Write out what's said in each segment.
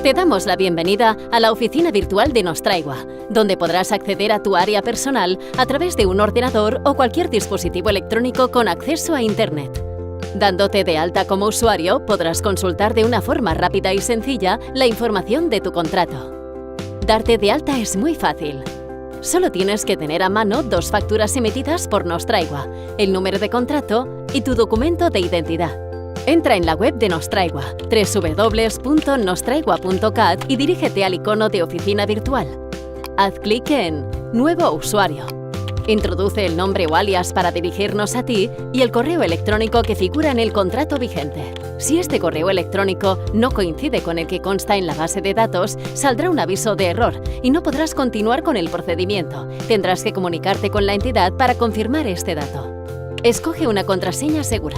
Te damos la bienvenida a la oficina virtual de Nostraigua, donde podrás acceder a tu área personal a través de un ordenador o cualquier dispositivo electrónico con acceso a Internet. Dándote de alta como usuario, podrás consultar de una forma rápida y sencilla la información de tu contrato. Darte de alta es muy fácil. Solo tienes que tener a mano 2 facturas emitidas por Nostraigua, el número de contrato y tu documento de identidad. Entra en la web de Nostraigua, www.nostraigua.cat, y dirígete al icono de oficina virtual. Haz clic en Nuevo usuario. Introduce el nombre o alias para dirigirnos a ti y el correo electrónico que figura en el contrato vigente. Si este correo electrónico no coincide con el que consta en la base de datos, saldrá un aviso de error y no podrás continuar con el procedimiento. Tendrás que comunicarte con la entidad para confirmar este dato. Escoge una contraseña segura.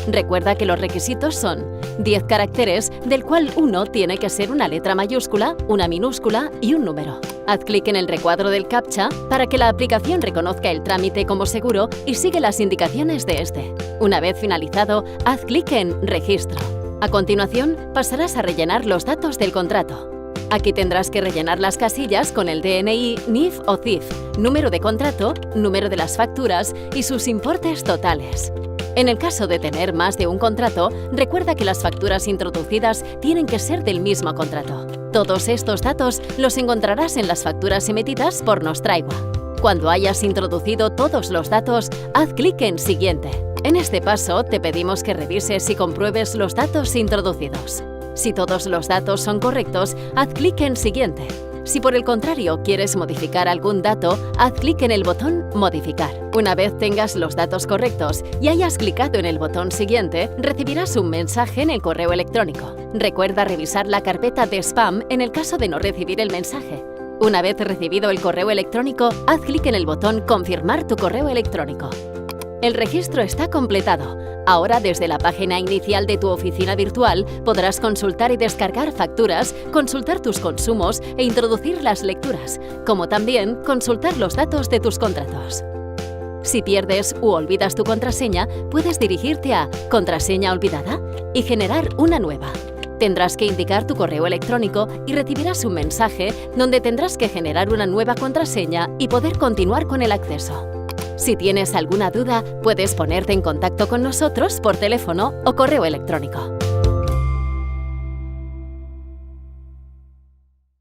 Recuerda que los requisitos son 10 caracteres, del cual uno tiene que ser una letra mayúscula, una minúscula y un número. Haz clic en el recuadro del CAPTCHA para que la aplicación reconozca el trámite como seguro y sigue las indicaciones de este. Una vez finalizado, haz clic en Registro. A continuación, pasarás a rellenar los datos del contrato. Aquí tendrás que rellenar las casillas con el DNI, NIF o CIF, número de contrato, número de las facturas y sus importes totales. En el caso de tener más de un contrato, recuerda que las facturas introducidas tienen que ser del mismo contrato. Todos estos datos los encontrarás en las facturas emitidas por Nostraigua. Cuando hayas introducido todos los datos, haz clic en Siguiente. En este paso, te pedimos que revises y compruebes los datos introducidos. Si todos los datos son correctos, haz clic en Siguiente. Si por el contrario quieres modificar algún dato, haz clic en el botón Modificar. Una vez tengas los datos correctos y hayas clicado en el botón Siguiente, recibirás un mensaje en el correo electrónico. Recuerda revisar la carpeta de spam en el caso de no recibir el mensaje. Una vez recibido el correo electrónico, haz clic en el botón Confirmar tu correo electrónico. El registro está completado. Ahora, desde la página inicial de tu oficina virtual, podrás consultar y descargar facturas, consultar tus consumos e introducir las lecturas, como también consultar los datos de tus contratos. Si pierdes u olvidas tu contraseña, puedes dirigirte a Contraseña olvidada y generar una nueva. Tendrás que indicar tu correo electrónico y recibirás un mensaje donde tendrás que generar una nueva contraseña y poder continuar con el acceso. Si tienes alguna duda, puedes ponerte en contacto con nosotros por teléfono o correo electrónico.